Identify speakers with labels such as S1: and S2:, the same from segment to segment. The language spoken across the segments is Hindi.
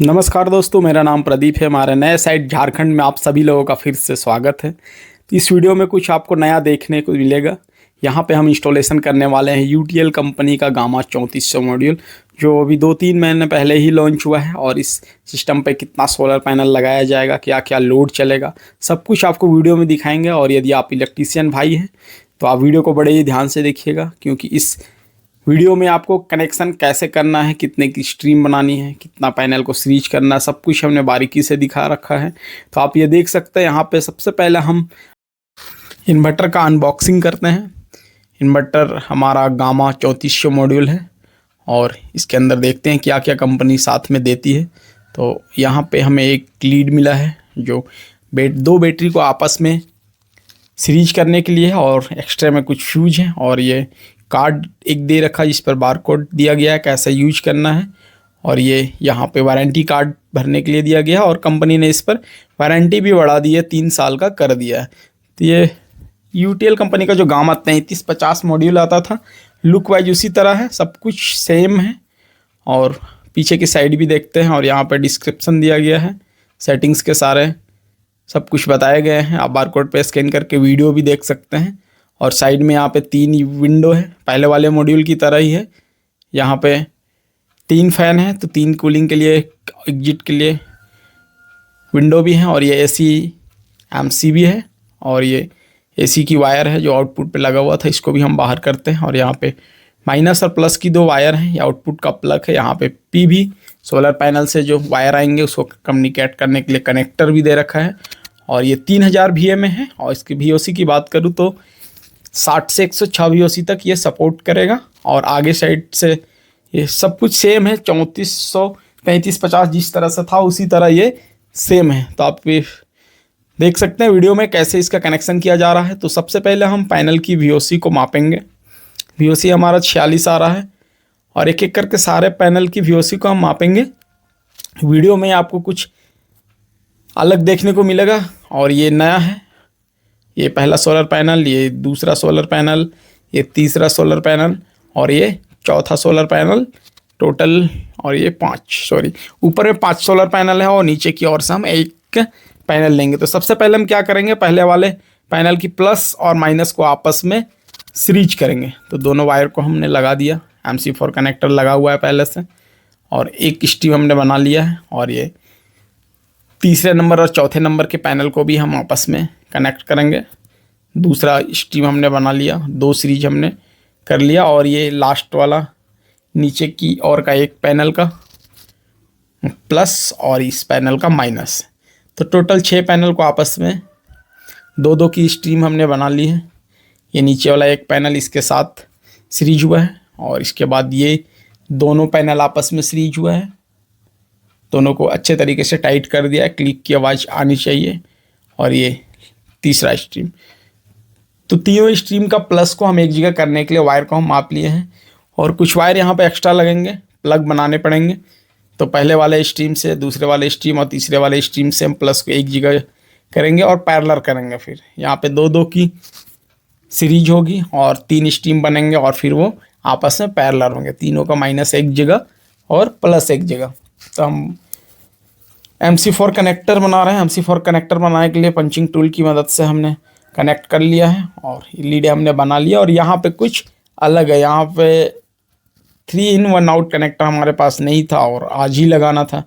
S1: नमस्कार दोस्तों, मेरा नाम प्रदीप है। हमारे नए साइट झारखंड में आप सभी लोगों का फिर से स्वागत है। तो इस वीडियो में कुछ आपको नया देखने को मिलेगा। यहाँ पे हम इंस्टॉलेशन करने वाले हैं यूटीएल कंपनी का गामा 3400 मॉड्यूल, जो अभी 2-3 महीने पहले ही लॉन्च हुआ है। और इस सिस्टम पे कितना सोलर पैनल लगाया जाएगा, क्या क्या लोड चलेगा, सब कुछ आपको वीडियो में दिखाएंगे। और यदि आप इलेक्ट्रीशियन भाई हैं तो आप वीडियो को बड़े ही ध्यान से देखिएगा, क्योंकि इस वीडियो में आपको कनेक्शन कैसे करना है, कितने की स्ट्रीम बनानी है, कितना पैनल को सीरीज करना है, सब कुछ हमने बारीकी से दिखा रखा है। तो आप ये देख सकते हैं। यहाँ पे सबसे पहले हम इन्वर्टर का अनबॉक्सिंग करते हैं। इन्वर्टर हमारा गामा 3400 मॉड्यूल है और इसके अंदर देखते हैं क्या क्या कंपनी साथ में देती है। तो यहाँ पे हमें एक लीड मिला है जो दो बैटरी को आपस में सीरीज करने के लिए है, और एक्स्ट्रा में कुछ फ्यूज हैं। और ये कार्ड एक दे रखा है जिस पर बार कोड दिया गया है कैसे यूज करना है। और ये यहाँ पे वारंटी कार्ड भरने के लिए दिया गया है, और कंपनी ने इस पर वारंटी भी बढ़ा दी है, 3 साल का कर दिया है। तो ये यूटीएल कंपनी का जो गामा 3350 मॉड्यूल आता था, लुक वाइज उसी तरह है, सब कुछ सेम है। और पीछे की साइड भी देखते हैं, और यहाँ पर डिस्क्रिप्शन दिया गया है, सेटिंग्स के सारे सब कुछ बताए गए हैं। आप बारकोड पे स्कैन करके वीडियो भी देख सकते हैं। और साइड में यहाँ पे 3 विंडो है, पहले वाले मॉड्यूल की तरह ही है। यहाँ पे 3 फैन है, तो 3 कूलिंग के लिए, एग्जिट के लिए विंडो भी है। और ये एसी एमसी भी है, और ये एसी की वायर है जो आउटपुट पे लगा हुआ था, इसको भी हम बाहर करते हैं। और यहाँ पे माइनस और प्लस की 2 वायर हैं, ये आउटपुट का प्लग है। यहाँ पे पी भी सोलर पैनल से जो वायर आएंगे उसको कम्युनिकेट करने के लिए कनेक्टर भी दे रखा है। और ये 3000 VA में है। और इसकी VOC की बात करूँ तो 60 से 106 VOC तक ये सपोर्ट करेगा। और आगे साइड से ये सब कुछ सेम है, 3400 3350 जिस तरह से था उसी तरह ये सेम है। तो आप देख सकते हैं वीडियो में कैसे इसका कनेक्शन किया जा रहा है। तो सबसे पहले हम पैनल की VOC को मापेंगे। VOC हमारा 46 आ रहा है, और एक एक करके सारे पैनल की VOC को हम मापेंगे। वीडियो में आपको कुछ अलग देखने को मिलेगा, और ये नया है। ये पहला सोलर पैनल, ये दूसरा सोलर पैनल, ये तीसरा सोलर पैनल, और ये चौथा सोलर पैनल टोटल। और ये 5 ऊपर में 5 सोलर पैनल है, और नीचे की ओर से हम एक पैनल लेंगे। तो सबसे पहले हम क्या करेंगे, पहले वाले पैनल की प्लस और माइनस को आपस में सीरीज करेंगे। तो दोनों वायर को हमने लगा दिया, MC4 कनेक्टर लगा हुआ है पहले से, और एक स्ट्रीम हमने बना लिया है। और ये तीसरे नंबर और चौथे नंबर के पैनल को भी हम आपस में कनेक्ट करेंगे। दूसरा स्ट्रीम हमने बना लिया, 2 सीरीज हमने कर लिया। और ये लास्ट वाला नीचे की ओर का एक पैनल का प्लस और इस पैनल का माइनस। तो टोटल 6 पैनल को आपस में 2-2 की स्ट्रीम हमने बना ली है। ये नीचे वाला एक पैनल इसके साथ सीरीज हुआ है, और इसके बाद ये दोनों पैनल आपस में सीरीज हुआ है। दोनों को अच्छे तरीके से टाइट कर दिया है, क्लिक की आवाज़ आनी चाहिए। और ये तीसरा स्ट्रीम। तो तीनों स्ट्रीम का प्लस को हम एक जगह करने के लिए वायर को हम माप लिए हैं, और कुछ वायर यहाँ पे एक्स्ट्रा लगेंगे, प्लग बनाने पड़ेंगे। तो पहले वाले स्ट्रीम से, दूसरे वाले स्ट्रीम और तीसरे वाले स्ट्रीम से हम प्लस को एक जगह करेंगे और पैरेलल करेंगे। फिर यहाँ पे 2-2 की सीरीज होगी, और 3 स्ट्रीम बनेंगे, और फिर वो आपस में पैरेलल होंगे। तीनों का माइनस एक जगह और प्लस एक जगह। तो हम MC4 कनेक्टर बना रहे हैं। MC4 कनेक्टर बनाने के लिए पंचिंग टूल की मदद से हमने कनेक्ट कर लिया है, और लीड हमने बना लिया। और यहाँ पे कुछ अलग है, यहाँ पे 3-in-1 आउट कनेक्टर हमारे पास नहीं था और आज ही लगाना था,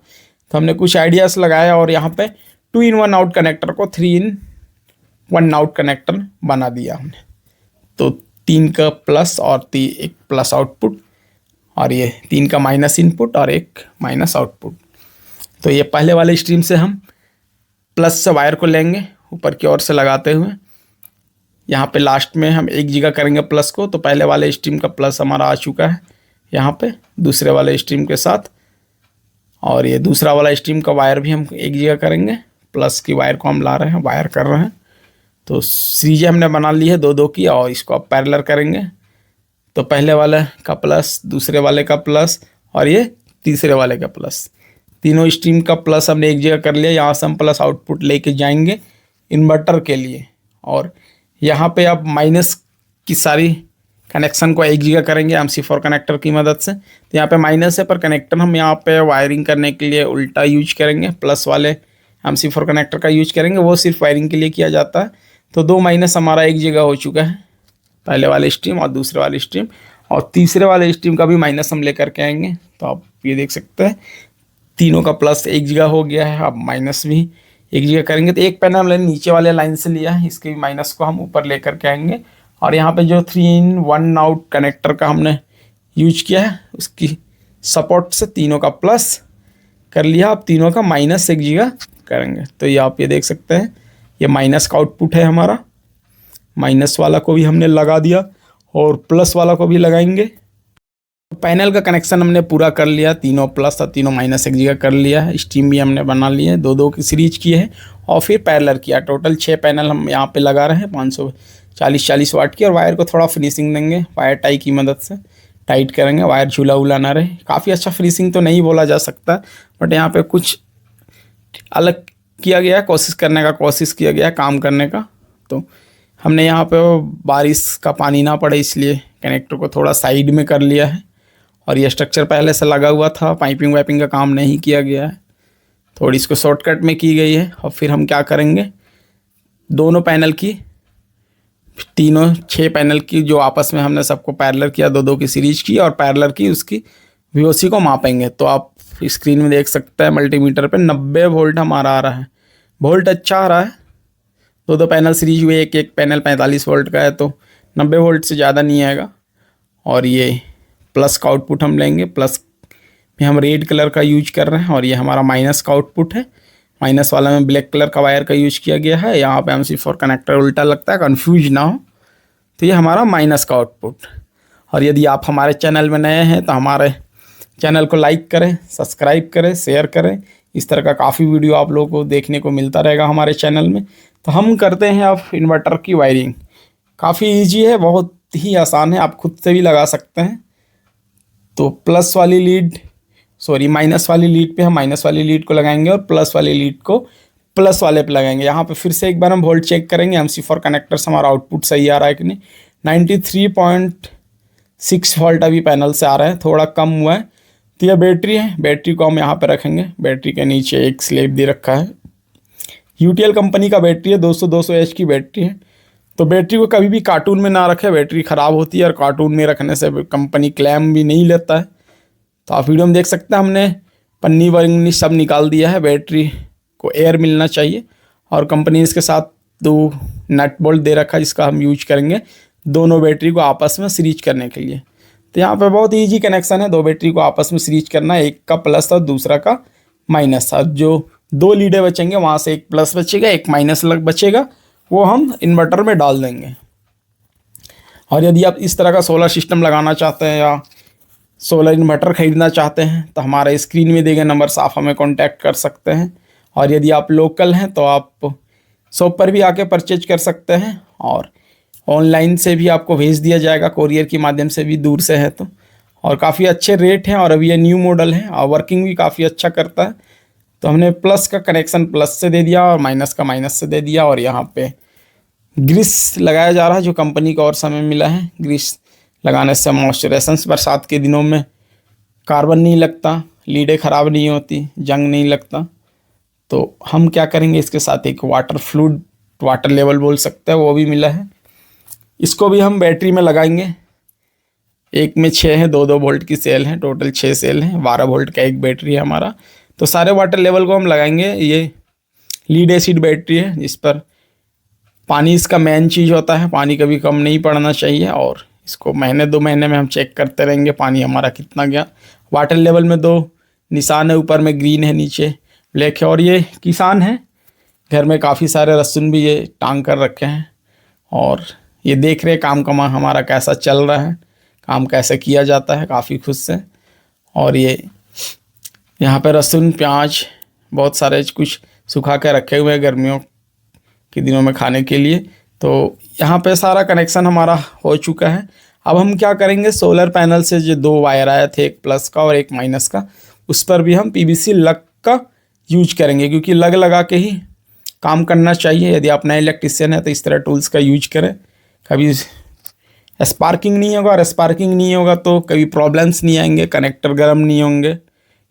S1: तो हमने कुछ आइडियाज़ लगाया, और यहाँ पे 2-in-1 आउट कनेक्टर को 3-in-1 आउट कनेक्टर बना दिया हमने। तो 3 का प्लस और 1 प्लस आउटपुट, और ये 3 का माइनस इनपुट और 1 माइनस आउटपुट। तो ये पहले वाले स्ट्रीम से हम प्लस से वायर को लेंगे ऊपर की ओर से लगाते हुए। यहाँ पे लास्ट में हम एक जगह करेंगे प्लस को। तो पहले वाले स्ट्रीम का प्लस हमारा आ चुका है यहाँ पे दूसरे वाले स्ट्रीम के साथ, और ये दूसरा वाला स्ट्रीम का वायर भी हम एक जगह करेंगे। प्लस की वायर को हम ला रहे हैं, वायर कर रहे हैं। तो सीरीज हमने बना ली है 2-2 की, और इसको अब पैरेलल करेंगे। तो पहले वाले का प्लस, दूसरे वाले का प्लस, और ये तीसरे वाले का प्लस। तीनों स्ट्रीम का प्लस हमने एक जगह कर लिया। यहाँ से हम प्लस आउटपुट लेके जाएंगे इन्वर्टर के लिए, और यहाँ पे अब माइनस की सारी कनेक्शन को एक जगह करेंगे MC4 कनेक्टर की मदद से। तो यहाँ पे माइनस है, पर कनेक्टर हम यहाँ पे वायरिंग करने के लिए उल्टा यूज करेंगे, प्लस वाले MC4 कनेक्टर का यूज करेंगे, वो सिर्फ वायरिंग के लिए किया जाता है। तो 2 माइनस हमारा एक जगह हो चुका है, पहले वाले स्ट्रीम और दूसरे वाले स्ट्रीम, और तीसरे वाले स्ट्रीम का भी माइनस हम लेकर के आएंगे। तो आप ये देख सकते हैं तीनों का प्लस एक जगह हो गया है, अब माइनस भी एक जगह करेंगे। तो एक पैनल हमने नीचे वाले लाइन से लिया है, इसके भी माइनस को हम ऊपर लेकर के आएंगे। और यहाँ पे जो 3-in-1 आउट कनेक्टर का हमने यूज किया है, उसकी सपोर्ट से तीनों का प्लस कर लिया, अब तीनों का माइनस एक जगह करेंगे। तो ये आप ये देख सकते हैं, ये माइनस का आउटपुट है हमारा, माइनस वाला को भी हमने लगा दिया और प्लस वाला को भी लगाएंगे। पैनल का कनेक्शन हमने पूरा कर लिया, तीनों प्लस और तीनों माइनस एक जगह कर लिया है। स्ट्रीम भी हमने बना लिए है, 2-2 की सीरीज किए हैं और फिर पैरेलल किया। टोटल 6 पैनल हम यहाँ पे लगा रहे हैं 540 वाट की। और वायर को थोड़ा फिनिशिंग देंगे वायर टाई की मदद से, टाइट करेंगे, वायर झूला उला ना रहे। काफ़ी अच्छा फिनिशिंग तो नहीं बोला जा सकता, बट यहाँ पे कुछ अलग किया गया, कोशिश किया गया काम करने का। तो हमने यहाँ पे बारिश का पानी ना पड़े इसलिए कनेक्टर को थोड़ा साइड में कर लिया है। और ये स्ट्रक्चर पहले से लगा हुआ था, पाइपिंग वाइपिंग का काम नहीं किया गया है, थोड़ी इसको शॉर्टकट में की गई है। और फिर हम क्या करेंगे, दोनों पैनल की, तीनों 6 पैनल की जो आपस में हमने सबको पैरेलल किया, 2-2 की सीरीज की और पैरेलल की, उसकी VOC को मापेंगे। तो आप स्क्रीन में देख सकते हैं मल्टीमीटर पे 90 वोल्ट हमारा आ रहा है, वोल्ट अच्छा आ रहा है। 2-2 पैनल सीरीज हुए, एक पैनल 45 वोल्ट का है, तो 90 वोल्ट से ज़्यादा नहीं आएगा। और ये प्लस का आउटपुट हम लेंगे, प्लस में हम रेड कलर का यूज कर रहे हैं। और ये हमारा माइनस का आउटपुट है, माइनस वाला में ब्लैक कलर का वायर का यूज किया गया है। यहाँ पे MC4 कनेक्टर उल्टा लगता है, कंफ्यूज ना हो। तो ये हमारा माइनस का आउटपुट। और यदि आप हमारे चैनल में नए हैं तो हमारे चैनल को लाइक करें, सब्सक्राइब करें, शेयर करें। इस तरह का काफ़ी वीडियो आप लोगों को देखने को मिलता रहेगा हमारे चैनल में। तो हम करते हैं अब इन्वर्टर की वायरिंग। काफ़ी ईजी है, बहुत ही आसान है, आप खुद से भी लगा सकते हैं। तो माइनस वाली लीड पे हम माइनस वाली लीड को लगाएंगे और प्लस वाली लीड को प्लस वाले पे लगाएंगे। यहाँ पे फिर से एक बार हम वोल्ट चेक करेंगे, MC4 कनेक्टर से हमारा आउटपुट सही आ रहा है कि नहीं। 93.6 वोल्ट अभी पैनल से आ रहा है, थोड़ा कम हुआ है। तो यह बैटरी है, बैटरी को हम यहाँ पे रखेंगे। बैटरी के नीचे एक स्लेब दे रखा है, UTL कंपनी का बैटरी है, 200 H की बैटरी है। तो बैटरी को कभी भी कार्टून में ना रखें, बैटरी ख़राब होती है और कार्टून में रखने से कंपनी क्लेम भी नहीं लेता है। तो आप वीडियो में देख सकते हैं, हमने पन्नी वन्नी सब निकाल दिया है। बैटरी को एयर मिलना चाहिए और कंपनी इसके साथ 2 नट बोल्ट दे रखा है, जिसका हम यूज करेंगे दोनों बैटरी को आपस में सीरीज करने के लिए। तो यहाँ पे बहुत ईजी कनेक्शन है, 2 बैटरी को आपस में सीरीज करना है, एक का प्लस और दूसरा का माइनस। और जो 2 लीडें बचेंगे वहाँ से एक प्लस बचेगा, एक माइनस बचेगा, वो हम इन्वर्टर में डाल देंगे। और यदि आप इस तरह का सोलर सिस्टम लगाना चाहते हैं या सोलर इन्वर्टर ख़रीदना चाहते हैं तो हमारे स्क्रीन में दिए गए नंबर से आप हमें कांटेक्ट कर सकते हैं। और यदि आप लोकल हैं तो आप शॉप पर भी आके परचेज कर सकते हैं, और ऑनलाइन से भी आपको भेज दिया जाएगा, कोरियर के माध्यम से भी दूर से है तो। और काफ़ी अच्छे रेट हैं और अभी ये न्यू मॉडल है और वर्किंग भी काफ़ी अच्छा करता है। तो हमने प्लस का कनेक्शन प्लस से दे दिया और माइनस का माइनस से दे दिया। और यहाँ पे ग्रीस लगाया जा रहा है, जो कंपनी को और समय मिला है। ग्रीस लगाने से मॉइस्चराइजेशन, बरसात के दिनों में कार्बन नहीं लगता, लीडें ख़राब नहीं होती, जंग नहीं लगता। तो हम क्या करेंगे, इसके साथ एक वाटर लेवल बोल सकते हैं, वो भी मिला है। इसको भी हम बैटरी में लगाएंगे। एक में 6 है, 2-2 वोल्ट की सेल है, टोटल 6 सेल हैं, 12 वोल्ट का एक बैटरी है हमारा। तो सारे वाटर लेवल को हम लगाएंगे। ये लीड एसिड बैटरी है, जिस पर पानी इसका मेन चीज़ होता है, पानी कभी कम नहीं पड़ना चाहिए। और इसको महीने 2 महीने में हम चेक करते रहेंगे पानी हमारा कितना गया। वाटर लेवल में 2 निशान है, ऊपर में ग्रीन है, नीचे ब्लैक है। और ये किसान है, घर में काफ़ी सारे लहसुन भी ये टांग कर रखे हैं और ये देख रहे काम कमा हमारा कैसा चल रहा है, काम कैसे किया जाता है, काफ़ी खुश से। और ये यहाँ पे लहसुन प्याज बहुत सारे कुछ सुखा के रखे हुए हैं गर्मियों के दिनों में खाने के लिए। तो यहाँ पे सारा कनेक्शन हमारा हो चुका है। अब हम क्या करेंगे, सोलर पैनल से जो 2 वायर आए थे, एक प्लस का और एक माइनस का, उस पर भी हम PVC लग का यूज करेंगे, क्योंकि लग लगा के ही काम करना चाहिए। यदि आप नए इलेक्ट्रिशियन हैं तो इस तरह टूल्स का यूज करें, कभी स्पार्किंग नहीं होगा, और स्पार्किंग नहीं होगा तो कभी प्रॉब्लम्स नहीं आएंगे, कनेक्टर गर्म नहीं होंगे,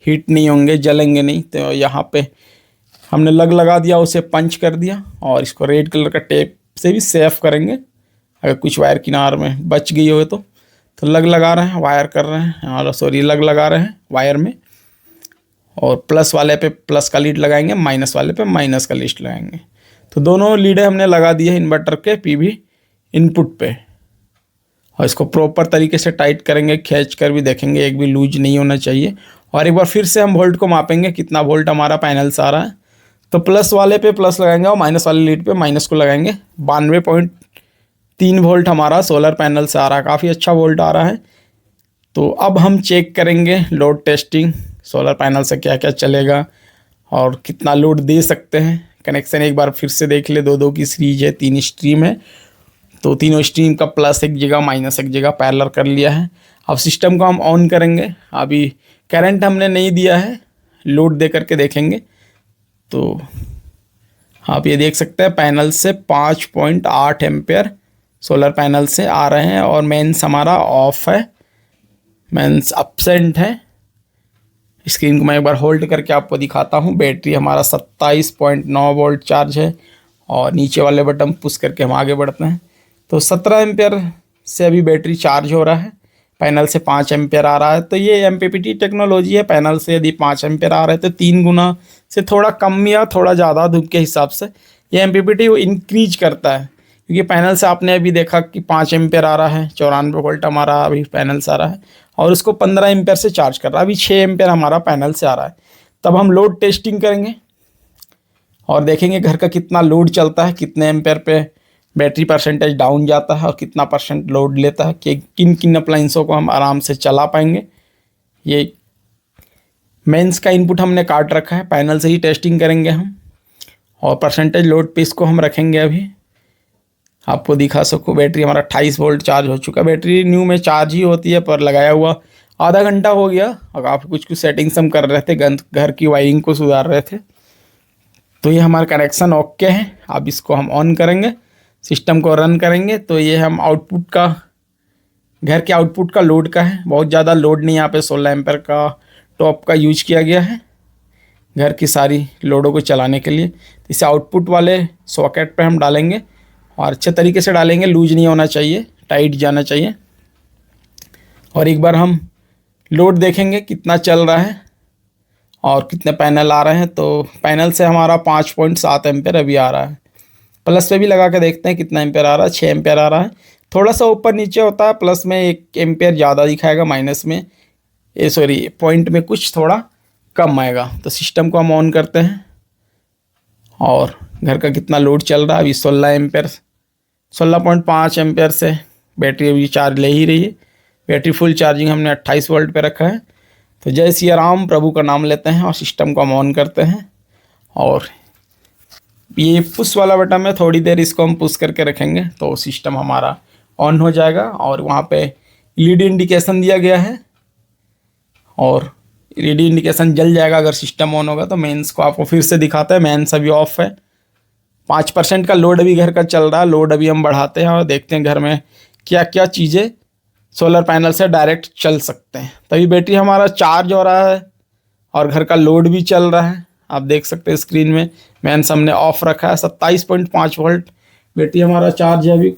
S1: हीट नहीं होंगे, जलेंगे नहीं। तो यहाँ पे हमने लग लगा दिया, उसे पंच कर दिया, और इसको रेड कलर का टेप से भी सेफ करेंगे। अगर कुछ वायर किनार में बच गई हो तो लग लगा रहे हैं, वायर कर रहे हैं, और सॉरी लग लगा रहे हैं वायर में, और प्लस वाले पे प्लस का लीड लगाएंगे, माइनस वाले पे माइनस का लीड लगाएंगे। तो दोनों लीडें हमने लगा दी है इन्वर्टर के पीवी इनपुट पे, और इसको प्रॉपर तरीके से टाइट करेंगे, खींच कर भी देखेंगे, एक भी लूज नहीं होना चाहिए। और एक बार फिर से हम वोल्ट को मापेंगे, कितना वोल्ट हमारा पैनल से आ रहा है। तो प्लस वाले पे प्लस लगाएंगे और माइनस वाले लीड पे माइनस को लगाएंगे। 92.3 वोल्ट हमारा सोलर पैनल से आ रहा है, काफ़ी अच्छा वोल्ट आ रहा है। तो अब हम चेक करेंगे लोड टेस्टिंग, सोलर पैनल से क्या क्या चलेगा और कितना लोड दे सकते हैं। कनेक्शन एक बार फिर से देख ले, दो की सीरीज है, 3 स्ट्रीम है, तो तीनों स्ट्रीम का प्लस एक जगह माइनस एक जगह पैरेलल कर लिया है। अब सिस्टम को हम ऑन करेंगे। अभी करंट हमने नहीं दिया है, लोड दे करके देखेंगे। तो आप ये देख सकते हैं पैनल से 5.8 एम्पेयर सोलर पैनल से आ रहे हैं, और मेंस हमारा ऑफ है, मेंस अपसेंट है। स्क्रीन को मैं एक बार होल्ड करके आपको दिखाता हूँ। बैटरी हमारा 27.9 वोल्ट चार्ज है, और नीचे वाले बटन पुश करके हम आगे बढ़ते हैं। तो 17 एम्पेयर से अभी बैटरी चार्ज हो रहा है, पैनल से 5 एम्पेयर आ रहा है। तो ये एमपीपीटी टेक्नोलॉजी है। पैनल से यदि 5 एम्पेयर आ रहे हैं तो 3 गुना से थोड़ा कम या थोड़ा ज़्यादा धूप के हिसाब से ये एमपीपीटी वो इंक्रीज करता है। क्योंकि पैनल से आपने अभी देखा कि 5 एम्पेयर आ रहा है, 94 वोल्ट हमारा अभी पैनल से आ रहा है, और उसको 15 एम्पेयर से चार्ज कर रहा है। अभी 6 एम्पेयर हमारा पैनल से आ रहा है। तब हम लोड टेस्टिंग करेंगे और देखेंगे घर का कितना लोड चलता है, कितने एम्पेयर पे बैटरी परसेंटेज डाउन जाता है, और कितना परसेंट लोड लेता है, कि किन किन अप्लाइंसों को हम आराम से चला पाएंगे। ये मेंस का इनपुट हमने काट रखा है, पैनल से ही टेस्टिंग करेंगे हम, और परसेंटेज लोड पे इसको हम रखेंगे। अभी आपको दिखा सकूँ, बैटरी हमारा 28 वोल्ट चार्ज हो चुका है। बैटरी न्यू में चार्ज ही होती है, पर लगाया हुआ आधा घंटा हो गया, और काफ़ी कुछ सेटिंग्स हम कर रहे थे, घर की वायरिंग को सुधार रहे थे। तो ये हमारा कनेक्शन ओके है। अब इसको हम ऑन करेंगे, सिस्टम को रन करेंगे। तो ये हम आउटपुट का, घर के आउटपुट का लोड का है, बहुत ज़्यादा लोड नहीं, यहाँ पे 16 एम्पेयर का टॉप का यूज किया गया है घर की सारी लोडों को चलाने के लिए। इसे आउटपुट वाले सॉकेट पे हम डालेंगे, और अच्छे तरीके से डालेंगे, लूज नहीं होना चाहिए, टाइट जाना चाहिए। और एक बार हम लोड देखेंगे कितना चल रहा है और कितने पैनल आ रहे हैं। तो पैनल से हमारा 5.7 एम्पेयर अभी आ रहा है। प्लस पे भी लगा के देखते हैं कितना एम्पेयर आ रहा है। 6 एम्पेयर आ रहा है, थोड़ा सा ऊपर नीचे होता है, प्लस में 1 एम्पेयर ज़्यादा दिखाएगा, माइनस में पॉइंट में कुछ थोड़ा कम आएगा। तो सिस्टम को हम ऑन करते हैं, और घर का कितना लोड चल रहा है अभी 16 एम्पेयर, 16.5 एम्पेयर से बैटरी अभी चार्ज ले ही रही है। बैटरी फुल चार्जिंग हमने 28 वोल्ट पे रखा है। तो जय सिया राम, प्रभु का नाम लेते हैं और सिस्टम को हम ऑन करते हैं। और ये पुश वाला बटन में थोड़ी देर इसको हम पुश करके रखेंगे, तो सिस्टम हमारा ऑन हो जाएगा। और वहाँ पे एलईडी इंडिकेशन दिया गया है, और एलईडी इंडिकेशन जल जाएगा अगर सिस्टम ऑन होगा। तो मेंस को आपको फिर से दिखाता है, मेंस अभी ऑफ है। 5% का लोड अभी घर का चल रहा है। लोड अभी हम बढ़ाते हैं और देखते हैं घर में क्या क्या चीज़ें सोलर पैनल से डायरेक्ट चल सकते हैं। तभी बैटरी हमारा चार्ज हो रहा है और घर का लोड भी चल रहा है। आप देख सकते हैं स्क्रीन में, मेंस हमने ऑफ रखा है। 27.5 वोल्ट बैटरी हमारा चार्ज है। अभी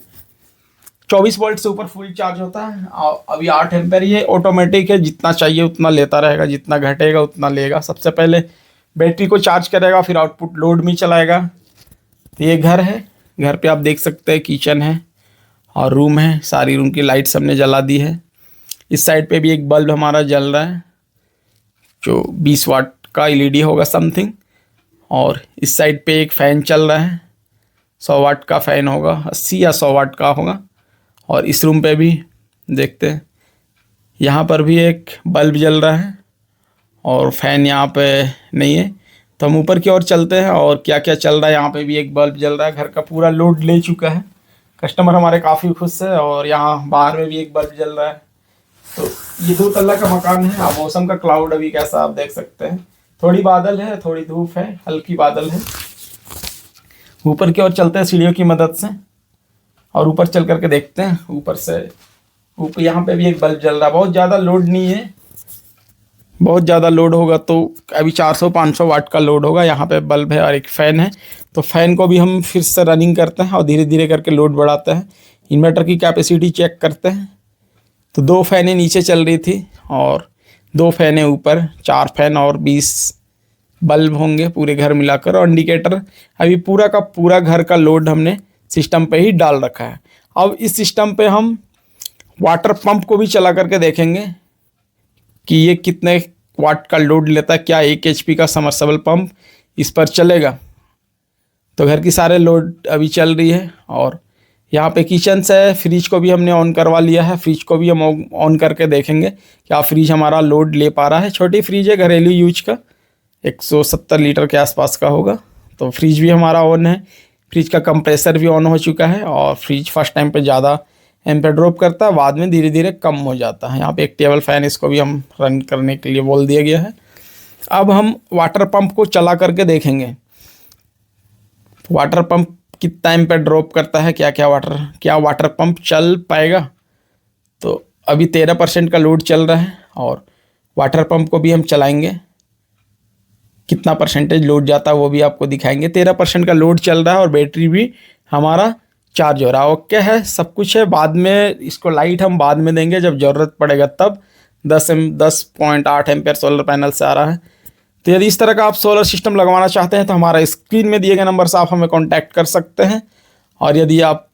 S1: 24 वोल्ट से ऊपर फुल चार्ज होता है। अभी 8 एम्पेयर, ये ऑटोमेटिक है, जितना चाहिए उतना लेता रहेगा, जितना घटेगा उतना लेगा। सबसे पहले बैटरी को चार्ज करेगा, फिर आउटपुट लोड में चलाएगा। तो ये घर है, घर पे आप देख सकते हैं किचन है और रूम है। सारी रूम की लाइट्स हमने जला दी है। इस साइड पे भी एक बल्ब हमारा जल रहा है जो 20 वाट का एलईडी होगा समथिंग। और इस साइड पे एक फ़ैन चल रहा है, 100 वाट का फ़ैन होगा, 80 या 100 वाट का होगा। और इस रूम पे भी देखते हैं, यहाँ पर भी एक बल्ब जल रहा है और फ़ैन यहाँ पे नहीं है। तो हम ऊपर की ओर चलते हैं और क्या क्या चल रहा है। यहाँ पे भी एक बल्ब जल रहा है। घर का पूरा लोड ले चुका है, कस्टमर हमारे काफ़ी खुश है। और यहाँ बाहर में भी एक बल्ब जल रहा है। तो ये 2 तल्ला का मकान है। अब मौसम का क्लाउड अभी कैसा आप देख सकते हैं, थोड़ी बादल है, थोड़ी धूप है, हल्की बादल है। ऊपर की ओर चलते हैं सीढ़ियों की मदद से और ऊपर चल करके देखते हैं। ऊपर से ऊपर यहाँ पे भी एक बल्ब जल रहा है, बहुत ज़्यादा लोड नहीं है। बहुत ज़्यादा लोड होगा तो अभी 400-500 वाट का लोड होगा। यहाँ पे बल्ब है और एक फ़ैन है, तो फ़ैन को भी हम फिर से रनिंग करते हैं और धीरे धीरे करके लोड बढ़ाते हैं। इन्वर्टर की कैपेसिटी चेक करते हैं। तो 2 फैनें नीचे चल रही थी और 2 फैनें ऊपर, 4 फैन और 20 बल्ब होंगे पूरे घर मिलाकर। और इंडिकेटर अभी पूरा का पूरा घर का लोड हमने सिस्टम पे ही डाल रखा है। अब इस सिस्टम पे हम वाटर पंप को भी चला करके देखेंगे कि ये कितने वाट का लोड लेता है, क्या 1 HP का समरसेबल पंप इस पर चलेगा। तो घर की सारे लोड अभी चल रही है। और यहाँ पे किचन से फ्रिज को भी हमने ऑन करवा लिया है। फ्रिज को भी हम ऑन करके देखेंगे क्या फ्रिज हमारा लोड ले पा रहा है। छोटी फ्रिज है, घरेलू यूज का, 170 लीटर के आसपास का होगा। तो फ्रिज भी हमारा ऑन है, फ्रिज का कंप्रेसर भी ऑन हो चुका है। और फ्रिज फर्स्ट टाइम पे ज़्यादा एम्पेयर ड्रॉप करता है, बाद में धीरे धीरे कम हो जाता है। यहाँ पे एक टेबल फैन, इसको भी हम रन करने के लिए बोल दिया गया है। अब हम वाटर पंप को चला करके देखेंगे वाटर पंप कितना एम्पेयर ड्रॉप करता है, क्या वाटर पंप चल पाएगा। तो अभी 13% का लोड चल रहा है और वाटर पंप को भी हम चलाएंगे, कितना परसेंटेज लोड जाता है वो भी आपको दिखाएंगे। 13% का लोड चल रहा है और बैटरी भी हमारा चार्ज हो रहा है। ओके है, सब कुछ है। बाद में इसको लाइट हम बाद में देंगे जब ज़रूरत पड़ेगा तब। 10.8 एम्पेयर सोलर पैनल से आ रहा है। तो यदि इस तरह का आप सोलर सिस्टम लगवाना चाहते हैं तो हमारा स्क्रीन में दिए गए नंबर से आप हमें कॉन्टैक्ट कर सकते हैं। और यदि आप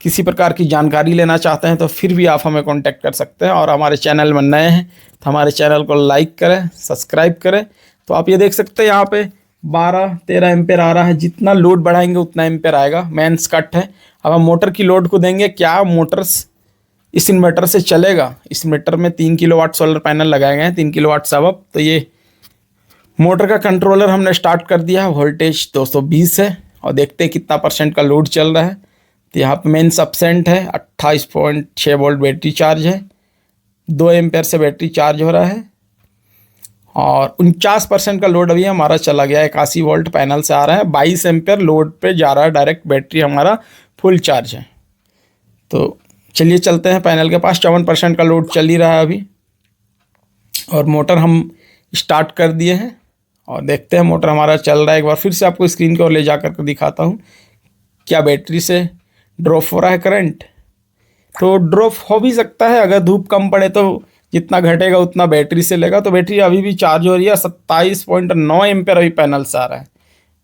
S1: किसी प्रकार की जानकारी लेना चाहते हैं तो फिर भी आप हमें कॉन्टैक्ट कर सकते हैं। और हमारे चैनल में नए हैं तो हमारे चैनल को लाइक करें, सब्सक्राइब करें। तो आप ये देख सकते हैं यहाँ पे 12-13 एम्पेयर आ रहा है। जितना लोड बढ़ाएंगे उतना एम्पेयर आएगा। मेंस कट है। अब हम मोटर की लोड को देंगे, क्या मोटर्स इस इन्वर्टर से चलेगा। इस इन्वर्टर में 3 किलोवाट सोलर पैनल लगाए गए हैं, 3 किलोवाट सब। तो ये मोटर का कंट्रोलर हमने स्टार्ट कर दिया है। वोल्टेज 220 है और देखते हैं कितना परसेंट का लोड चल रहा है। तो यहाँ पे मेंस एब्सेंट है, 28.6 वोल्ट बैटरी चार्ज है, 2 एम्पेयर से बैटरी चार्ज हो रहा है। और 49% का लोड अभी हमारा चला गया है, 81 वोल्ट पैनल से आ रहा है। 22 एम्पेयर लोड पे जा रहा है, डायरेक्ट बैटरी हमारा फुल चार्ज है। तो चलिए चलते हैं पैनल के पास। 54% का लोड चल ही रहा है अभी और मोटर हम स्टार्ट कर दिए हैं और देखते हैं मोटर हमारा चल रहा है। एक बार फिर से आपको स्क्रीन की ओर ले जा कर दिखाता हूँ, क्या बैटरी से ड्रॉप हो रहा है करंट। तो ड्रॉप हो भी सकता है, अगर धूप कम पड़े तो जितना घटेगा उतना बैटरी से लेगा। तो बैटरी अभी भी चार्ज हो रही है। 27.9 एम्पेयर अभी पैनल से आ रहा है।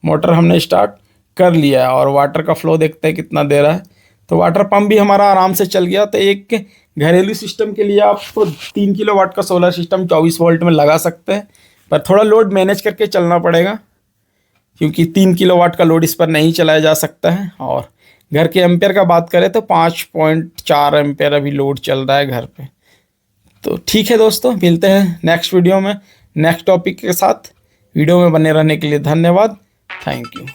S1: मोटर हमने स्टार्ट कर लिया है और वाटर का फ्लो देखते हैं कितना दे रहा है। तो वाटर पंप भी हमारा आराम से चल गया। तो एक घरेलू सिस्टम के लिए आप 3 किलोवाट का सोलर सिस्टम 24 वोल्ट में लगा सकते हैं, पर थोड़ा लोड मैनेज करके चलना पड़ेगा क्योंकि 3 किलोवाट का लोड इस पर नहीं चलाया जा सकता है। और घर के एम्पेयर का बात करें तो 5.4 एम्पेयर अभी लोड चल रहा है घर पे। तो ठीक है दोस्तों, मिलते हैं नेक्स्ट वीडियो में नेक्स्ट टॉपिक के साथ। वीडियो में बने रहने के लिए धन्यवाद। Thank you.